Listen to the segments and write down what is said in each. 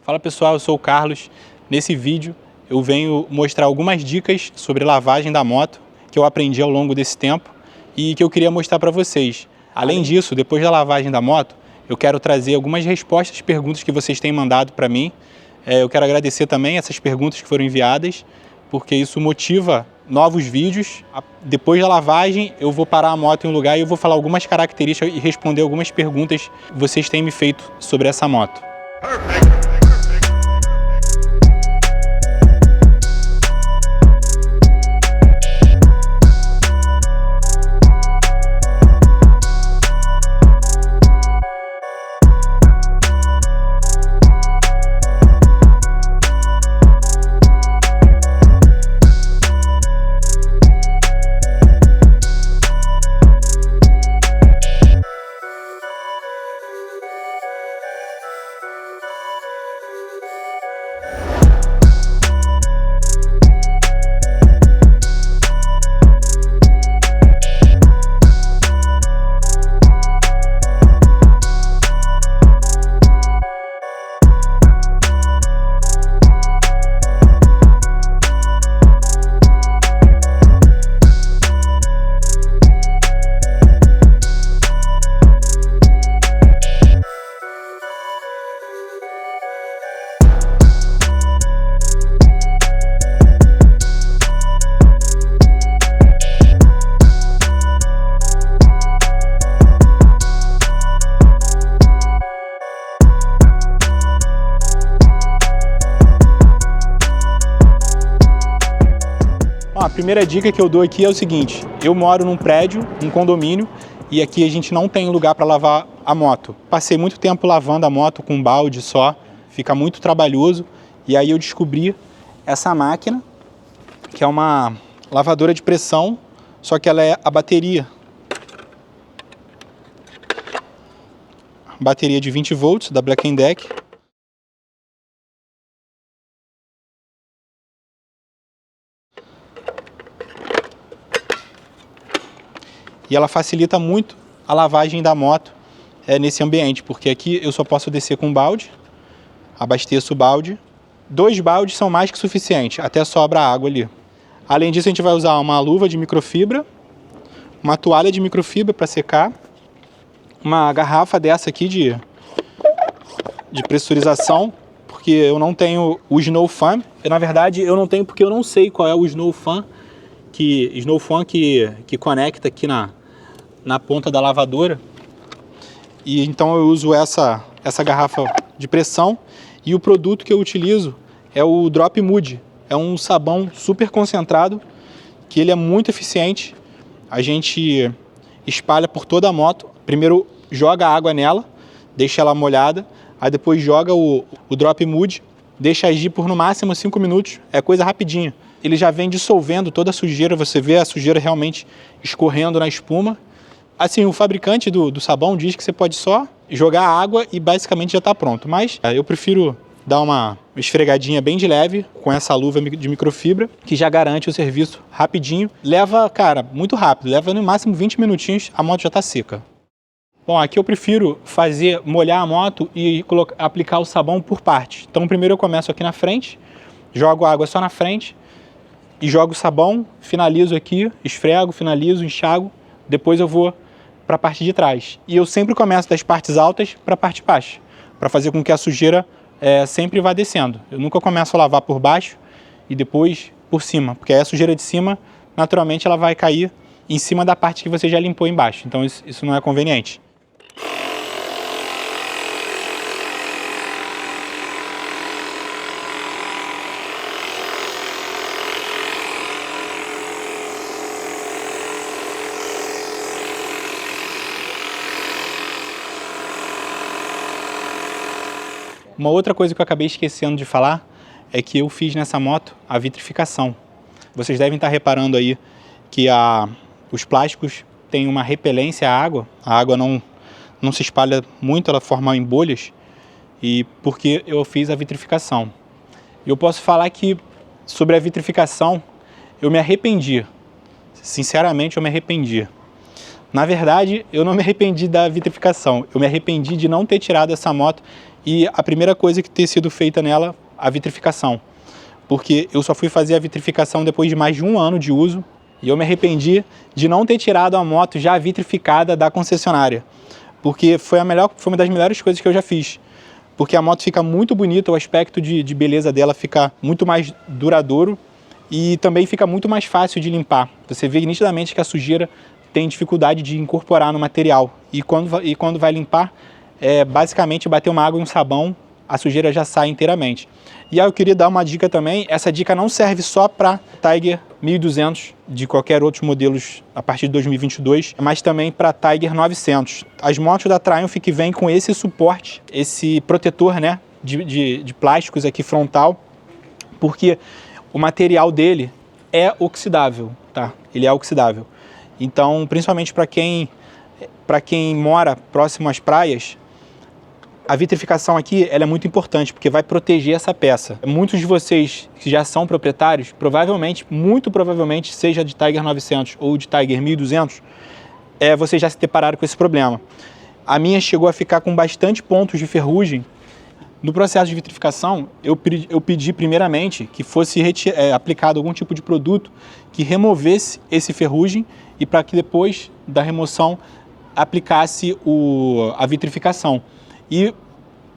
Fala pessoal, eu sou o Carlos. Nesse vídeo eu venho mostrar algumas dicas sobre lavagem da moto que eu aprendi ao longo desse tempo e que eu queria mostrar para vocês. Além disso, depois da lavagem da moto, eu quero trazer algumas respostas às perguntas que vocês têm mandado para mim. Eu quero agradecer também essas perguntas que foram enviadas, porque isso motiva novos vídeos. Depois da lavagem, eu vou parar a moto em um lugar e eu vou falar algumas características e responder algumas perguntas que vocês têm me feito sobre essa moto. A primeira dica que eu dou aqui é o seguinte: eu moro num prédio, num condomínio, e aqui a gente não tem lugar para lavar a moto. Passei muito tempo lavando a moto com um balde só, fica muito trabalhoso, e aí eu descobri essa máquina, que é uma lavadora de pressão, só que ela é a bateria. Bateria de 20 volts da Black & Decker. E ela facilita muito a lavagem da moto nesse ambiente, porque aqui eu só posso descer com um balde, abasteço o balde. 2 baldes são mais que suficiente, até sobra água ali. Além disso, a gente vai usar uma luva de microfibra, uma toalha de microfibra para secar, uma garrafa dessa aqui de pressurização, porque eu não tenho o Snow Fan. Na verdade, eu não tenho porque eu não sei qual é o Snow Fan que conecta aqui na ponta da lavadora. E então eu uso essa garrafa de pressão, e o produto que eu utilizo é o Drop Mood. É um sabão super concentrado, que ele é muito eficiente. A gente espalha por toda a moto. Primeiro joga água nela, deixa ela molhada, aí depois joga o Drop Mood, deixa agir por no máximo 5 minutos, é coisa rapidinha. Ele já vem dissolvendo toda a sujeira, você vê a sujeira realmente escorrendo na espuma. Assim, o fabricante do sabão diz que você pode só jogar água e basicamente já está pronto. Mas eu prefiro dar uma esfregadinha bem de leve com essa luva de microfibra, que já garante o serviço rapidinho. Leva, cara, muito rápido, leva no máximo 20 minutinhos, a moto já está seca. Bom, aqui eu prefiro molhar a moto e aplicar o sabão por parte. Então primeiro eu começo aqui na frente, jogo a água só na frente, e jogo o sabão, finalizo aqui, esfrego, finalizo, enxago, depois eu vou para a parte de trás. E eu sempre começo das partes altas para a parte baixa, para fazer com que a sujeira sempre vá descendo. Eu nunca começo a lavar por baixo e depois por cima, porque aí a sujeira de cima, naturalmente, ela vai cair em cima da parte que você já limpou embaixo. Então isso não é conveniente. Uma outra coisa que eu acabei esquecendo de falar é que eu fiz nessa moto a vitrificação. Vocês devem estar reparando aí que os plásticos têm uma repelência à água. A água não se espalha muito, ela forma em bolhas, e porque eu fiz a vitrificação. Eu posso falar que sobre a vitrificação eu me arrependi. Sinceramente, eu me arrependi. Na verdade, eu não me arrependi da vitrificação, eu me arrependi de não ter tirado essa moto e a primeira coisa que ter sido feita nela, a vitrificação. Porque eu só fui fazer a vitrificação depois de mais de 1 ano de uso e eu me arrependi de não ter tirado a moto já vitrificada da concessionária. Porque foi uma das melhores coisas que eu já fiz. Porque a moto fica muito bonita, o aspecto de beleza dela fica muito mais duradouro e também fica muito mais fácil de limpar. Você vê nitidamente que a sujeira tem dificuldade de incorporar no material. E quando vai limpar, basicamente bater uma água e um sabão, a sujeira já sai inteiramente. E aí eu queria dar uma dica também, essa dica não serve só para Tiger 1200, de qualquer outros modelos a partir de 2022, mas também para Tiger 900. As motos da Triumph que vêm com esse suporte, esse protetor, né, de plásticos aqui frontal, porque o material dele é oxidável, tá? Ele é oxidável. Então, principalmente para quem mora próximo às praias, a vitrificação aqui ela é muito importante, porque vai proteger essa peça. Muitos de vocês que já são proprietários, muito provavelmente, seja de Tiger 900 ou de Tiger 1200, vocês já se depararam com esse problema. A minha chegou a ficar com bastante pontos de ferrugem. No processo de vitrificação, eu pedi primeiramente que fosse aplicado algum tipo de produto que removesse esse ferrugem e para que depois da remoção aplicasse a vitrificação. E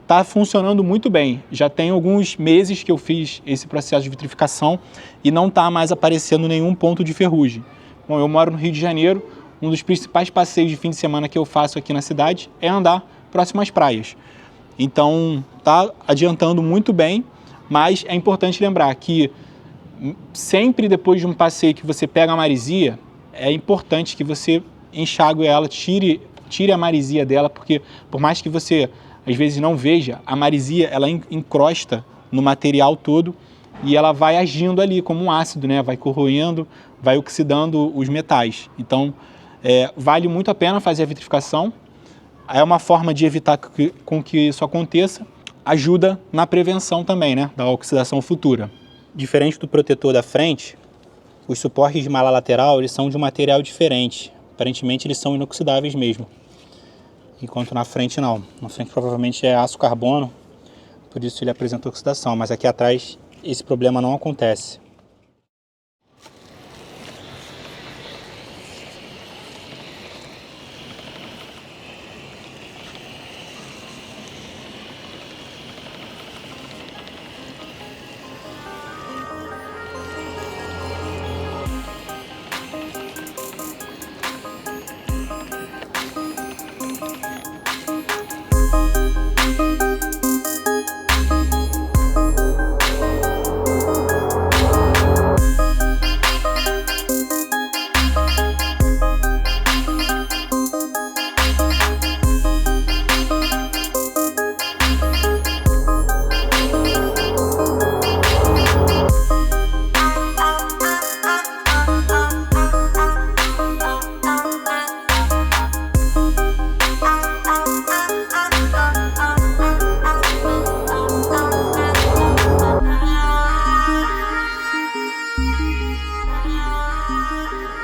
está funcionando muito bem. Já tem alguns meses que eu fiz esse processo de vitrificação e não está mais aparecendo nenhum ponto de ferrugem. Bom, eu moro no Rio de Janeiro, um dos principais passeios de fim de semana que eu faço aqui na cidade é andar próximo às praias. Então, está adiantando muito bem, mas é importante lembrar que sempre depois de um passeio que você pega a maresia, é importante que você enxague ela, tire a maresia dela, porque por mais que você às vezes não veja, a maresia ela encrosta no material todo e ela vai agindo ali como um ácido, né? Vai corroendo, vai oxidando os metais. Então, vale muito a pena fazer a vitrificação. É uma forma de evitar com que isso aconteça, ajuda na prevenção também, né? Da oxidação futura. Diferente do protetor da frente, os suportes de mala lateral eles são de um material diferente. Aparentemente eles são inoxidáveis mesmo. Enquanto na frente não. Na frente provavelmente é aço carbono, por isso ele apresenta oxidação, mas aqui atrás esse problema não acontece.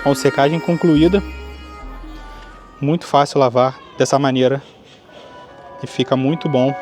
Com secagem concluída, muito fácil lavar dessa maneira e fica muito bom.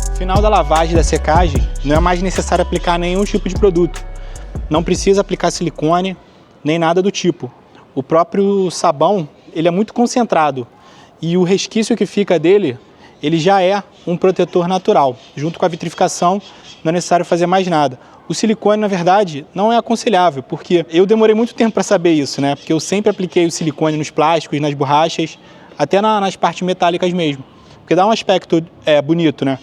No final da lavagem, da secagem, não é mais necessário aplicar nenhum tipo de produto. Não precisa aplicar silicone, nem nada do tipo. O próprio sabão, ele é muito concentrado e o resquício que fica dele, ele já é um protetor natural. Junto com a vitrificação, não é necessário fazer mais nada. O silicone, na verdade, não é aconselhável, porque eu demorei muito tempo para saber isso, né? Porque eu sempre apliquei o silicone nos plásticos, nas borrachas, até nas partes metálicas mesmo, porque dá um aspecto bonito, né?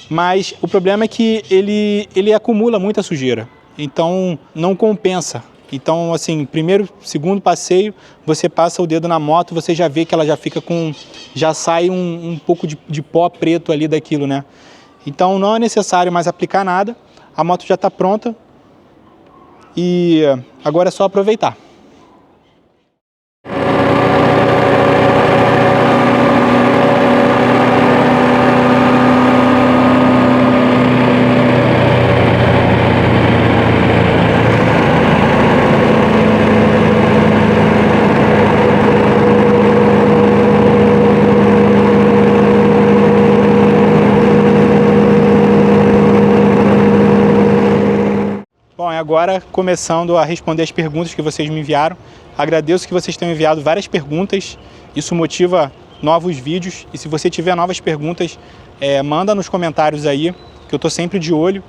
Mas o problema é que ele acumula muita sujeira, então não compensa. Então, assim, primeiro, segundo passeio, você passa o dedo na moto, você já vê que ela já fica já sai um pouco de pó preto ali daquilo, né? Então não é necessário mais aplicar nada, a moto já está pronta e agora é só aproveitar. Bom, agora começando a responder as perguntas que vocês me enviaram. Agradeço que vocês tenham enviado várias perguntas, isso motiva novos vídeos. E se você tiver novas perguntas, manda nos comentários aí, que eu estou sempre de olho,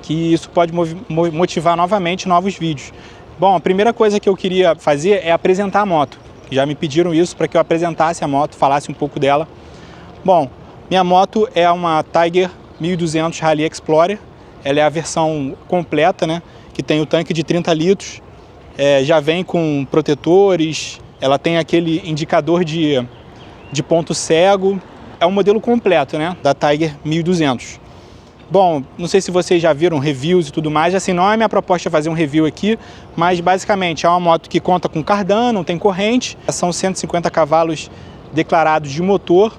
que isso pode motivar novamente novos vídeos. Bom, a primeira coisa que eu queria fazer é apresentar a moto. Já me pediram isso para que eu apresentasse a moto, falasse um pouco dela. Bom, minha moto é uma Tiger 1200 Rally Explorer. Ela é a versão completa, né? Que tem o tanque de 30 litros, já vem com protetores, ela tem aquele indicador de ponto cego. É um modelo completo, né? Da Tiger 1200. Bom, não sei se vocês já viram reviews e tudo mais, assim, não é minha proposta fazer um review aqui, mas basicamente é uma moto que conta com cardan, não tem corrente, são 150 cavalos declarados de motor.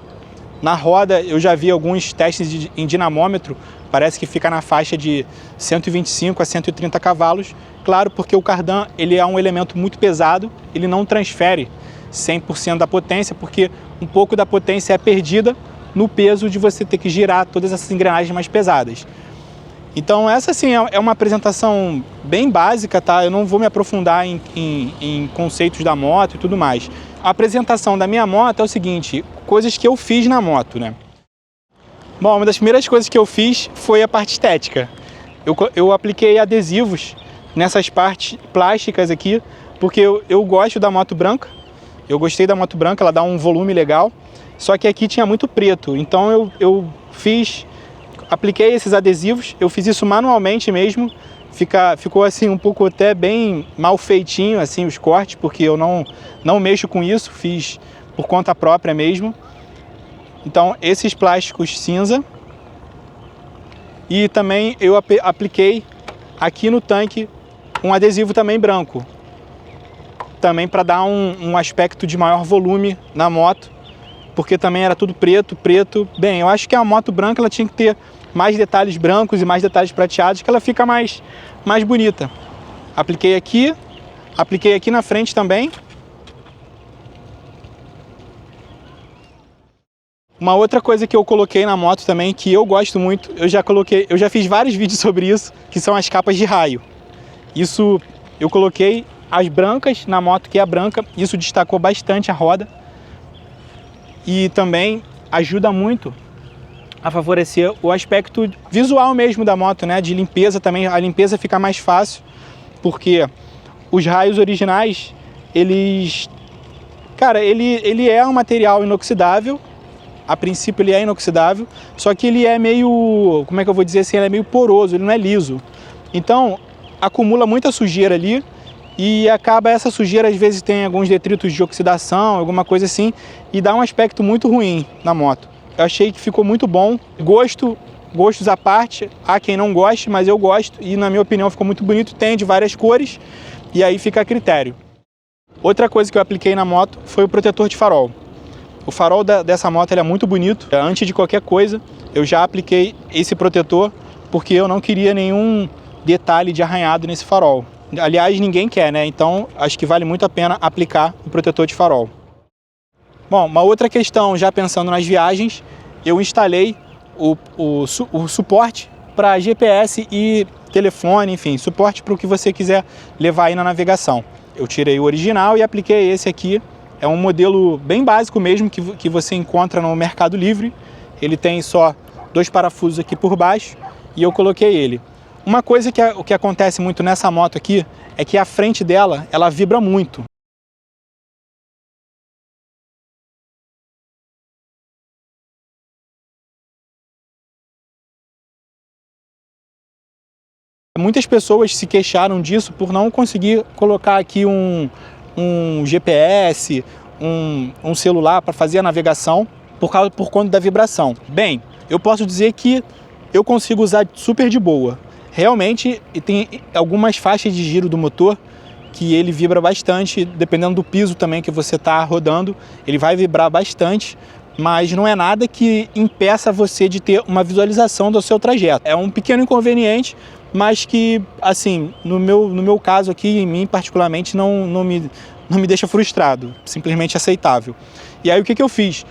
Na roda eu já vi alguns testes em dinamômetro, parece que fica na faixa de 125 a 130 cavalos. Claro, porque o cardan ele é um elemento muito pesado, ele não transfere 100% da potência, porque um pouco da potência é perdida no peso de você ter que girar todas essas engrenagens mais pesadas. Então essa sim é uma apresentação bem básica, tá? Eu não vou me aprofundar em conceitos da moto e tudo mais. A apresentação da minha moto é o seguinte, coisas que eu fiz na moto, né? Bom, uma das primeiras coisas que eu fiz foi a parte estética. Eu apliquei adesivos nessas partes plásticas aqui, porque eu gosto da moto branca. Eu gostei da moto branca, ela dá um volume legal. Só que aqui tinha muito preto, então eu apliquei esses adesivos, eu fiz isso manualmente mesmo. Ficou assim um pouco até bem mal feitinho assim os cortes, porque eu não mexo com isso, fiz por conta própria mesmo. Então esses plásticos cinza, e também eu apliquei aqui no tanque um adesivo também branco, também para dar um aspecto de maior volume na moto, porque também era tudo preto. Bem, eu acho que a moto branca ela tinha que ter mais detalhes brancos e mais detalhes prateados, que ela fica mais bonita. Apliquei aqui na frente também. Uma outra coisa que eu coloquei na moto também, que eu gosto muito, eu já fiz vários vídeos sobre isso, que são as capas de raio. Isso, eu coloquei as brancas na moto, que é a branca, isso destacou bastante a roda. E também ajuda muito a favorecer o aspecto visual mesmo da moto, né? De limpeza também, a limpeza fica mais fácil, porque os raios originais, cara, ele é um material inoxidável. A princípio ele é inoxidável, só que ele é meio, como é que eu vou dizer assim, ele é meio poroso, ele não é liso. Então acumula muita sujeira ali e acaba essa sujeira, às vezes tem alguns detritos de oxidação, alguma coisa assim, e dá um aspecto muito ruim na moto. Eu achei que ficou muito bom, gostos à parte, há quem não goste, mas eu gosto e na minha opinião ficou muito bonito, tem de várias cores e aí fica a critério. Outra coisa que eu apliquei na moto foi o protetor de farol. O farol dessa moto ele é muito bonito. Antes de qualquer coisa, eu já apliquei esse protetor porque eu não queria nenhum detalhe de arranhado nesse farol. Aliás, ninguém quer, né? Então, acho que vale muito a pena aplicar o protetor de farol. Bom, uma outra questão, já pensando nas viagens, eu instalei o suporte para GPS e telefone, enfim, suporte para o que você quiser levar aí na navegação. Eu tirei o original e apliquei esse aqui. É um modelo bem básico mesmo que você encontra no Mercado Livre. Ele tem só 2 parafusos aqui por baixo e eu coloquei ele. Uma coisa o que acontece muito nessa moto aqui é que a frente dela, ela vibra muito. Muitas pessoas se queixaram disso por não conseguir colocar aqui um GPS, um celular para fazer a navegação por conta da vibração. Bem, eu posso dizer que eu consigo usar super de boa. Realmente tem algumas faixas de giro do motor que ele vibra bastante, dependendo do piso também que você está rodando, ele vai vibrar bastante, mas não é nada que impeça você de ter uma visualização do seu trajeto. É um pequeno inconveniente, mas que, assim, no meu caso aqui, em mim particularmente, não me deixa frustrado, simplesmente aceitável. E aí o que eu fiz?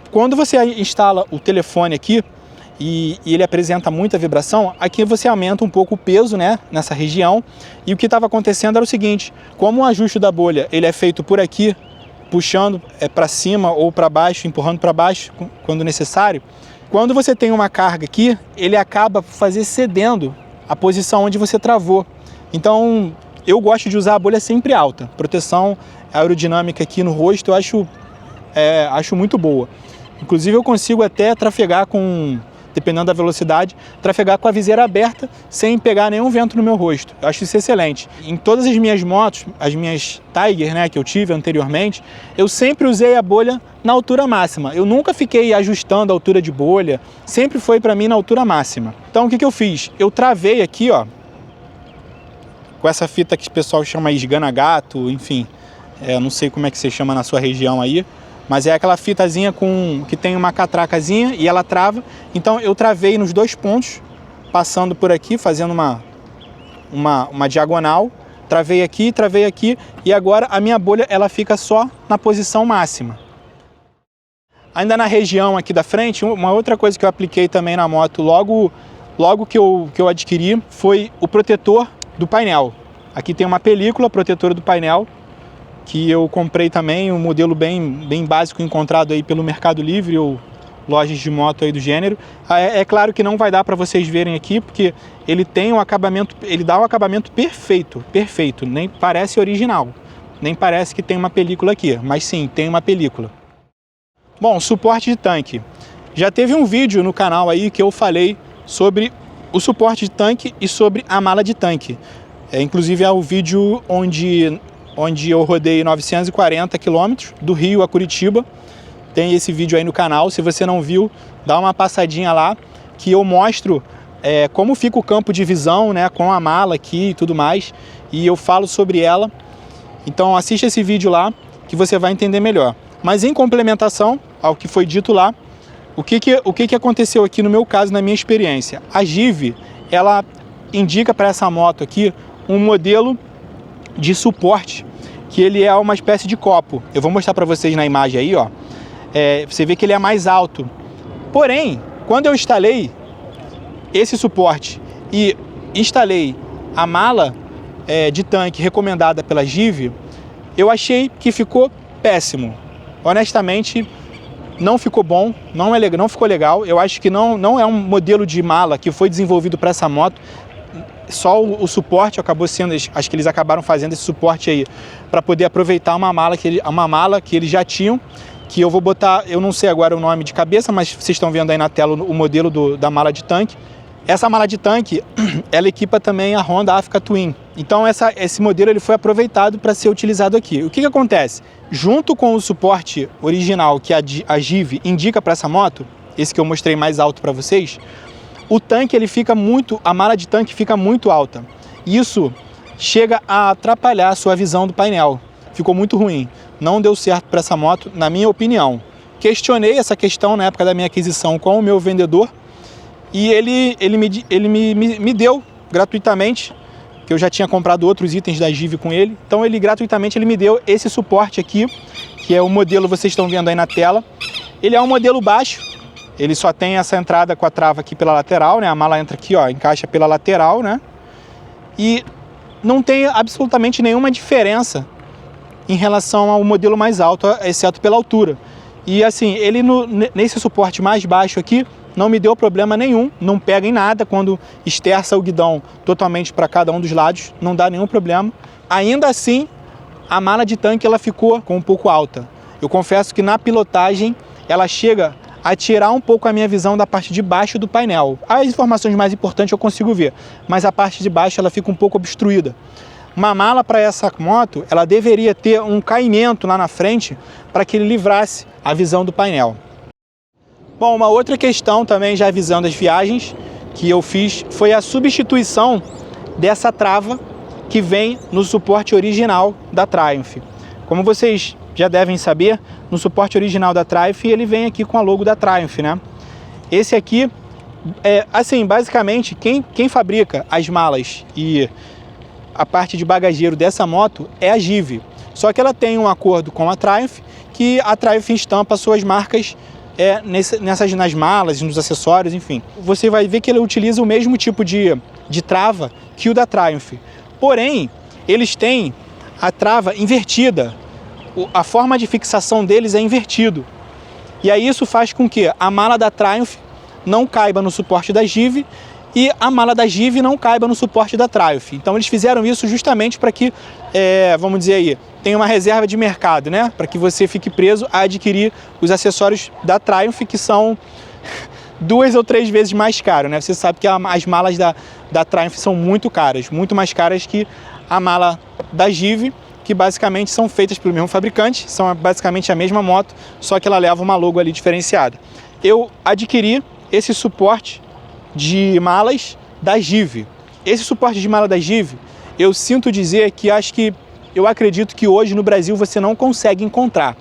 Quando você instala o telefone aqui, e ele apresenta muita vibração, aqui você aumenta um pouco o peso, né, nessa região. E o que estava acontecendo era o seguinte: como o ajuste da bolha ele é feito por aqui, puxando para cima ou para baixo, empurrando para baixo quando necessário, quando você tem uma carga aqui, ele acaba cedendo a posição onde você travou. Então eu gosto de usar a bolha sempre alta. Proteção aerodinâmica aqui no rosto eu acho muito boa. Inclusive eu consigo até trafegar dependendo da velocidade, trafegar com a viseira aberta sem pegar nenhum vento no meu rosto. Eu acho isso excelente. Em todas as minhas motos, as minhas Tiger, né, que eu tive anteriormente, eu sempre usei a bolha na altura máxima. Eu nunca fiquei ajustando a altura de bolha, sempre foi para mim na altura máxima. Então o que eu fiz? Eu travei aqui, ó, com essa fita que o pessoal chama esgana-gato, enfim, não sei como é que você chama na sua região aí, mas é aquela fitazinha que tem uma catracazinha e ela trava. Então eu travei nos 2 pontos, passando por aqui, fazendo uma diagonal. Travei aqui e agora a minha bolha ela fica só na posição máxima. Ainda na região aqui da frente, uma outra coisa que eu apliquei também na moto logo que eu adquiri foi o protetor do painel. Aqui tem uma película protetora do painel, que eu comprei também, um modelo bem básico encontrado aí pelo Mercado Livre ou lojas de moto aí do gênero. É claro que não vai dar para vocês verem aqui, porque ele tem um acabamento, ele dá um acabamento perfeito, nem parece original, nem parece que tem uma película aqui, mas sim, tem uma película. Bom, suporte de tanque. Já teve um vídeo no canal aí que eu falei sobre o suporte de tanque e sobre a mala de tanque. Inclusive é o vídeo onde eu rodei 940 quilômetros do Rio a Curitiba. Tem esse vídeo aí no canal. Se você não viu, dá uma passadinha lá, que eu mostro como fica o campo de visão, né, com a mala aqui e tudo mais. E eu falo sobre ela. Então assista esse vídeo lá, que você vai entender melhor. Mas em complementação ao que foi dito lá, o que aconteceu aqui no meu caso, na minha experiência? A Give, ela indica para essa moto aqui um modelo de suporte, que ele é uma espécie de copo. Eu vou mostrar para vocês na imagem aí, ó. Você vê que ele é mais alto. Porém, quando eu instalei esse suporte e instalei a mala de tanque recomendada pela Give, eu achei que ficou péssimo. Honestamente, não ficou bom, não ficou legal. Eu acho que não é um modelo de mala que foi desenvolvido para essa moto. Só o suporte acabou sendo, acho que eles acabaram fazendo esse suporte aí para poder aproveitar uma mala que eles já tinham, que eu vou botar, eu não sei agora o nome de cabeça, mas vocês estão vendo aí na tela o modelo da mala de tanque. Essa mala de tanque, ela equipa também a Honda Africa Twin. Então esse modelo ele foi aproveitado para ser utilizado aqui. O que acontece? Junto com o suporte original que a Give indica para essa moto, esse que eu mostrei mais alto para vocês, o tanque a mala de tanque fica muito alta. Isso chega a atrapalhar a sua visão do painel. Ficou muito ruim. Não deu certo para essa moto, na minha opinião. Questionei essa questão na época da minha aquisição com o meu vendedor e ele me deu gratuitamente, que eu já tinha comprado outros itens da Give com ele. Então gratuitamente ele me deu esse suporte aqui, que é o modelo que vocês estão vendo aí na tela. Ele é um modelo baixo. Ele só tem essa entrada com a trava aqui pela lateral, né? A mala entra aqui, ó, encaixa pela lateral, né? E não tem absolutamente nenhuma diferença em relação ao modelo mais alto, exceto pela altura. E assim, ele nesse suporte mais baixo aqui, não me deu problema nenhum, não pega em nada quando esterça o guidão totalmente para cada um dos lados, não dá nenhum problema. Ainda assim, a mala de tanque ela ficou um pouco alta. Eu confesso que na pilotagem ela chega a tirar um pouco a minha visão da parte de baixo do painel. As informações mais importantes eu consigo ver, mas a parte de baixo ela fica um pouco obstruída. Uma mala para essa moto, ela deveria ter um caimento lá na frente para que ele livrasse a visão do painel. Bom, uma outra questão também, já avisando as viagens que eu fiz, foi a substituição dessa trava que vem no suporte original da Triumph. Como vocês já devem saber, no suporte original da Triumph ele vem aqui com a logo da Triumph, né? Esse aqui, assim, basicamente, quem fabrica as malas e a parte de bagageiro dessa moto é a Give. Só que ela tem um acordo com a Triumph, que a Triumph estampa suas marcas nas malas, nos acessórios, enfim. Você vai ver que ele utiliza o mesmo tipo de trava que o da Triumph. Porém, eles têm a trava invertida. A forma de fixação deles é invertido. E aí isso faz com que a mala da Triumph não caiba no suporte da Give e a mala da Give não caiba no suporte da Triumph. Então eles fizeram isso justamente para que, vamos dizer aí, tenha uma reserva de mercado, né? Para que você fique preso a adquirir os acessórios da Triumph, que são 2 ou 3 vezes mais caros, né? Você sabe que as malas da Triumph são muito caras, muito mais caras que a mala da Give, que basicamente são feitas pelo mesmo fabricante, são basicamente a mesma moto, só que ela leva uma logo ali diferenciada. Eu adquiri esse suporte de malas da Give. Esse suporte de mala da Give, eu sinto dizer que eu acredito que hoje no Brasil você não consegue encontrar,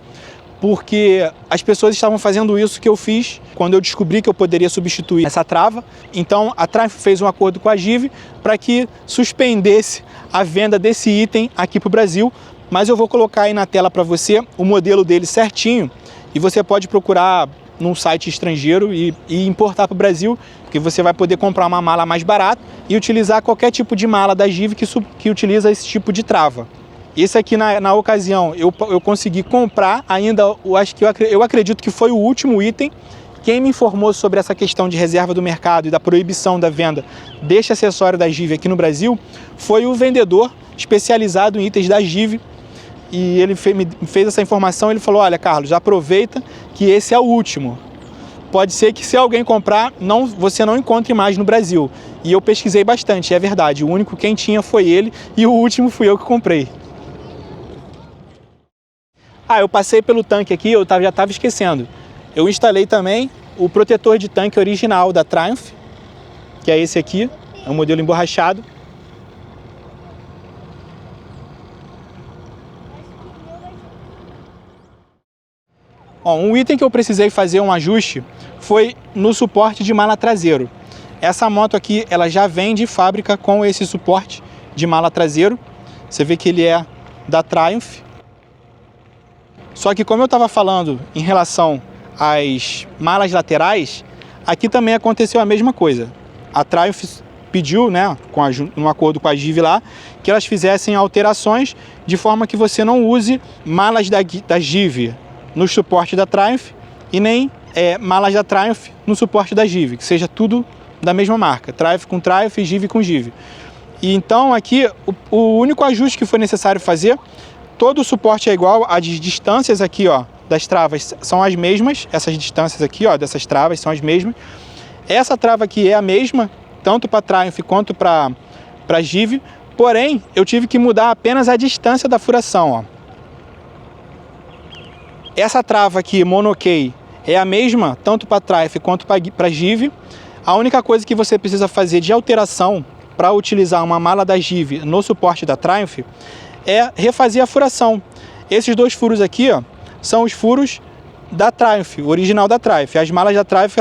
porque as pessoas estavam fazendo isso que eu fiz quando eu descobri que eu poderia substituir essa trava. Então a Triumph fez um acordo com a Give para que suspendesse a venda desse item aqui para o Brasil, mas eu vou colocar aí na tela para você o modelo dele certinho e você pode procurar num site estrangeiro e importar para o Brasil, que você vai poder comprar uma mala mais barata e utilizar qualquer tipo de mala da Give que utiliza esse tipo de trava. Esse aqui, na ocasião, eu consegui comprar ainda, eu acredito que foi o último item. Quem me informou sobre essa questão de reserva do mercado e da proibição da venda deste acessório da Give aqui no Brasil foi o vendedor especializado em itens da Give. E ele me fez essa informação, ele falou: olha, Carlos, aproveita que esse é o último. Pode ser que se alguém comprar, você não encontre mais no Brasil. E eu pesquisei bastante, é verdade, o único quem tinha foi ele e o último fui eu que comprei. Eu passei pelo tanque aqui, eu já estava esquecendo. Eu instalei também o protetor de tanque original da Triumph, que é esse aqui, é um modelo emborrachado. Um item que eu precisei fazer um ajuste foi no suporte de mala traseiro. Essa moto aqui, ela já vem de fábrica com esse suporte de mala traseiro. Você vê que ele é da Triumph. Só que como eu estava falando em relação às malas laterais, aqui também aconteceu a mesma coisa. A Triumph pediu, né, um acordo com a Give lá, que elas fizessem alterações de forma que você não use malas da Give no suporte da Triumph e nem malas da Triumph no suporte da Give, que seja tudo da mesma marca, Triumph com Triumph e Give com Give. E então aqui o único ajuste que foi necessário fazer, todo o suporte é igual, as distâncias aqui, ó, das travas são as mesmas, essas distâncias aqui, ó, dessas travas são as mesmas. Essa trava aqui é a mesma, tanto para Triumph quanto para Give, porém eu tive que mudar apenas a distância da furação, ó. Essa trava aqui, monokey, é a mesma tanto para Triumph quanto para Give. A única coisa que você precisa fazer de alteração para utilizar uma mala da Give no suporte da Triumph é refazer a furação. Esses dois furos aqui, ó, são os furos da Triumph, original da Triumph. As malas da Triumph,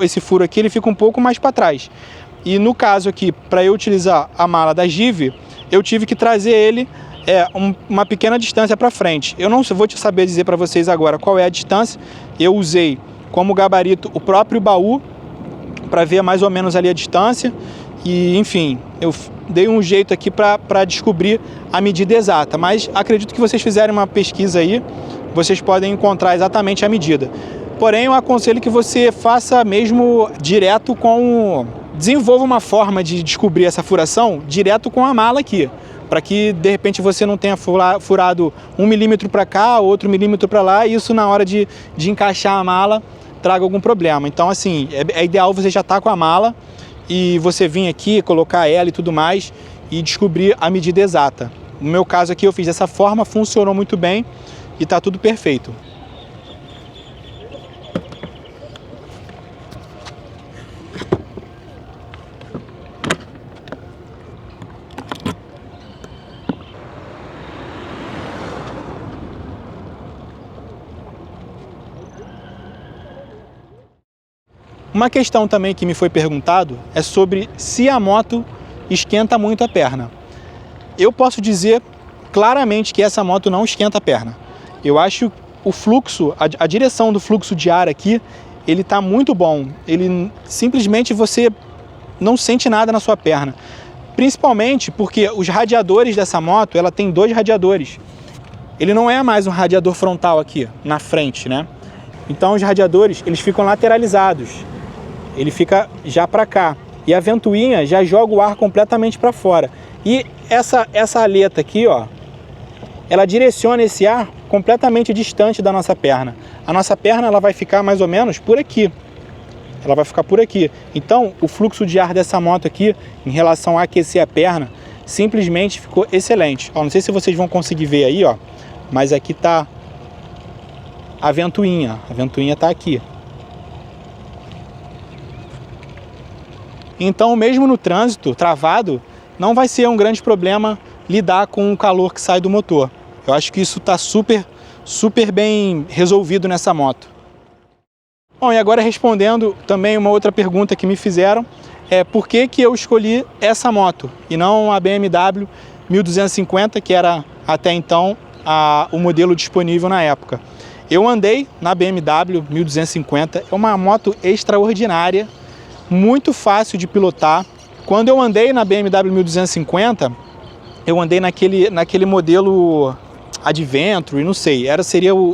esse furo aqui, ele fica um pouco mais para trás. E no caso aqui, para eu utilizar a mala da Give, eu tive que trazer ele uma pequena distância para frente. Eu não vou saber dizer para vocês agora qual é a distância. Eu usei como gabarito o próprio baú para ver mais ou menos ali a distância E, enfim, eu dei um jeito aqui para descobrir a medida exata, mas acredito que vocês fizerem uma pesquisa aí, vocês podem encontrar exatamente a medida. Porém, eu aconselho que você faça mesmo direto com... Desenvolva uma forma de descobrir essa furação direto com a mala aqui, para que, de repente, você não tenha furado 1 milímetro para cá, outro milímetro para lá, e isso, na hora de encaixar a mala, traga algum problema. Então, assim, é ideal você já estar com a mala e você vir aqui, colocar ela e tudo mais, e descobrir a medida exata. No meu caso aqui, eu fiz dessa forma, funcionou muito bem e está tudo perfeito. Uma questão também que me foi perguntado é sobre se a moto esquenta muito a perna. Eu posso dizer claramente que essa moto não esquenta a perna. Eu acho o fluxo, a direção do fluxo de ar aqui, ele está muito bom. Ele simplesmente você não sente nada na sua perna. Principalmente porque os radiadores dessa moto, ela tem 2 radiadores. Ele não é mais um radiador frontal aqui, na frente, né? Então os radiadores, eles ficam lateralizados. Ele fica já para cá. E a ventoinha já joga o ar completamente para fora. E essa aleta aqui, ó, ela direciona esse ar completamente distante da nossa perna. A nossa perna, ela vai ficar mais ou menos por aqui. Ela vai ficar por aqui. Então, o fluxo de ar dessa moto aqui, em relação a aquecer a perna, simplesmente ficou excelente. Ó, não sei se vocês vão conseguir ver aí, ó, mas aqui tá a ventoinha. A ventoinha tá aqui. Então, mesmo no trânsito travado, não vai ser um grande problema lidar com o calor que sai do motor. Eu acho que isso está super bem resolvido nessa moto. Bom, e agora respondendo também uma outra pergunta que me fizeram, é por que eu escolhi essa moto e não a BMW 1250, que era até então o modelo disponível na época. Eu andei na BMW 1250, é uma moto extraordinária, muito fácil de pilotar. Quando eu andei na BMW 1250, eu andei naquele modelo Adventure, não sei,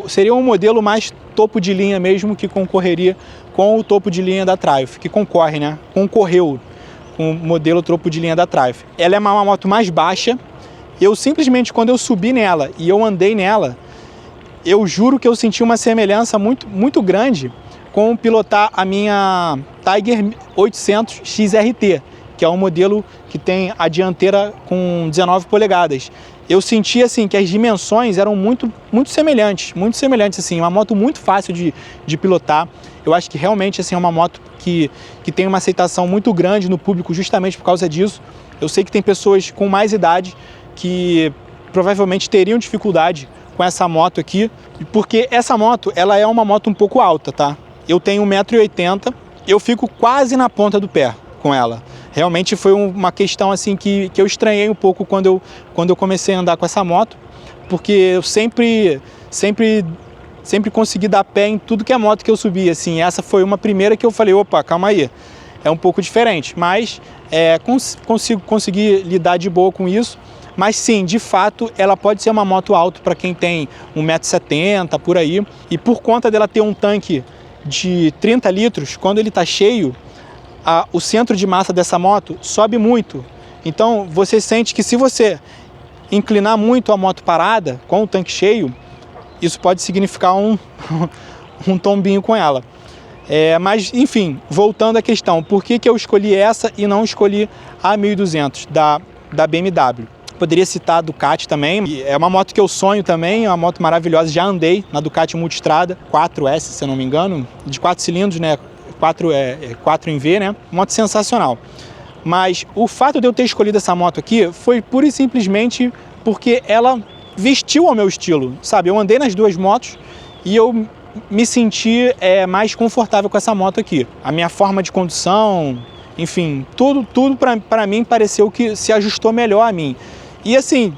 seria um modelo mais topo de linha mesmo, que concorreria com o topo de linha da Triumph, que concorre, né? Concorreu com o modelo topo de linha da Triumph. Ela é uma moto mais baixa. Eu simplesmente, quando eu subi nela e eu andei nela, eu juro que eu senti uma semelhança muito grande com pilotar a minha Tiger 800 XRT, que é um modelo que tem a dianteira com 19 polegadas. Eu senti assim que as dimensões eram muito semelhantes assim, uma moto muito fácil de pilotar. Eu acho que realmente assim, é uma moto que tem uma aceitação muito grande no público justamente por causa disso. Eu sei que tem pessoas com mais idade que provavelmente teriam dificuldade com essa moto aqui, porque essa moto, ela é uma moto um pouco alta, tá? Eu tenho 1,80 m, eu fico quase na ponta do pé com ela. Realmente foi uma questão assim que eu estranhei um pouco quando eu comecei a andar com essa moto, porque eu sempre consegui dar pé em tudo que é moto que eu subi, assim. Essa foi uma primeira que eu falei, opa, calma aí, é um pouco diferente, mas consegui lidar de boa com isso. Mas sim, de fato, ela pode ser uma moto alta para quem tem 1,70 m por aí, e por conta dela ter um tanque de 30 litros, quando ele está cheio, o centro de massa dessa moto sobe muito. Então você sente que se você inclinar muito a moto parada, com o tanque cheio, isso pode significar um tombinho com ela. Mas enfim, voltando à questão, por que eu escolhi essa e não escolhi a 1200 da BMW? Poderia citar a Ducati também, é uma moto que eu sonho também, é uma moto maravilhosa, já andei na Ducati Multistrada 4S, se eu não me engano, de 4 cilindros, né? 4 em V, né? Moto sensacional. Mas o fato de eu ter escolhido essa moto aqui foi pura e simplesmente porque ela vestiu ao meu estilo, sabe? Eu andei nas duas motos e eu me senti mais confortável com essa moto aqui. A minha forma de condução, enfim, tudo para mim pareceu que se ajustou melhor a mim. E assim,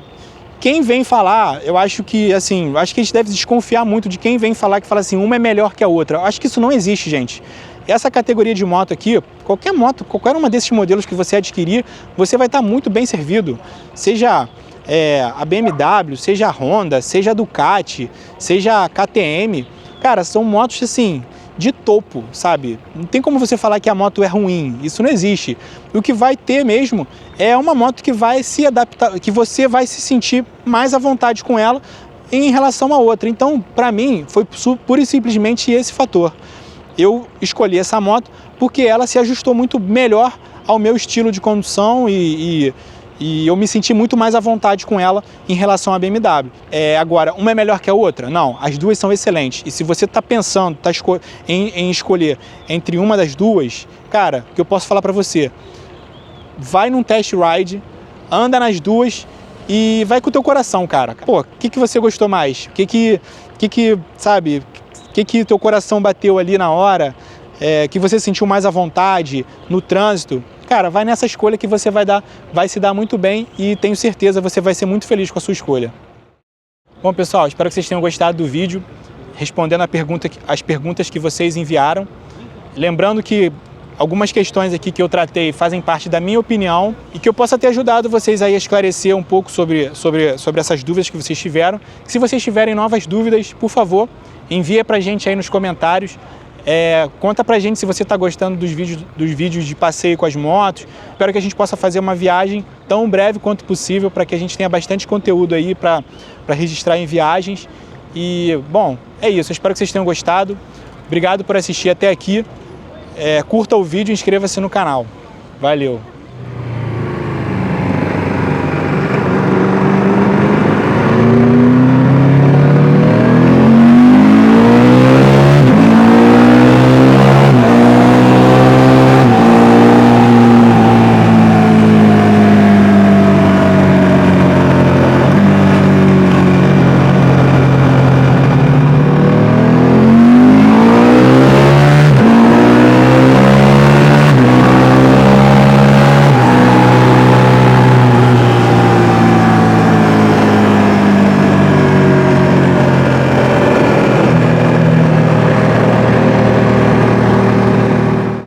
quem vem falar, eu acho que a gente deve desconfiar muito de quem vem falar que fala assim, uma é melhor que a outra. Eu acho que isso não existe, gente. essa categoria de moto aqui, qualquer moto, qualquer uma desses modelos que você adquirir, você vai estar muito bem servido. Seja a BMW, seja a Honda, seja a Ducati, seja a KTM. Cara, são motos assim, de topo, sabe? Não tem como você falar que a moto é ruim, isso não existe. O que vai ter mesmo é uma moto que vai se adaptar, que você vai se sentir mais à vontade com ela em relação a outra. Então, para mim, foi pura e simplesmente esse fator. Eu escolhi essa moto porque ela se ajustou muito melhor ao meu estilo de condução e eu me senti muito mais à vontade com ela em relação à BMW. Agora, uma é melhor que a outra? Não, as duas são excelentes. E se você está pensando em escolher entre uma das duas, cara, o que eu posso falar para você? Vai num test ride, anda nas duas e vai com o teu coração, cara. Pô, o que você gostou mais? Sabe, o que teu coração bateu ali na hora? Que você sentiu mais à vontade no trânsito? Cara, vai nessa escolha que você vai se dar muito bem e tenho certeza você vai ser muito feliz com a sua escolha. Bom, pessoal, espero que vocês tenham gostado do vídeo, respondendo as perguntas que vocês enviaram. Lembrando que algumas questões aqui que eu tratei fazem parte da minha opinião e que eu possa ter ajudado vocês aí a esclarecer um pouco sobre essas dúvidas que vocês tiveram. Se vocês tiverem novas dúvidas, por favor, envia pra gente aí nos comentários. Conta pra gente se você está gostando dos vídeos de passeio com as motos. Espero que a gente possa fazer uma viagem tão breve quanto possível para que a gente tenha bastante conteúdo aí para registrar em viagens. E, bom, é isso. Eu espero que vocês tenham gostado. Obrigado por assistir até aqui. Curta o vídeo e inscreva-se no canal. Valeu!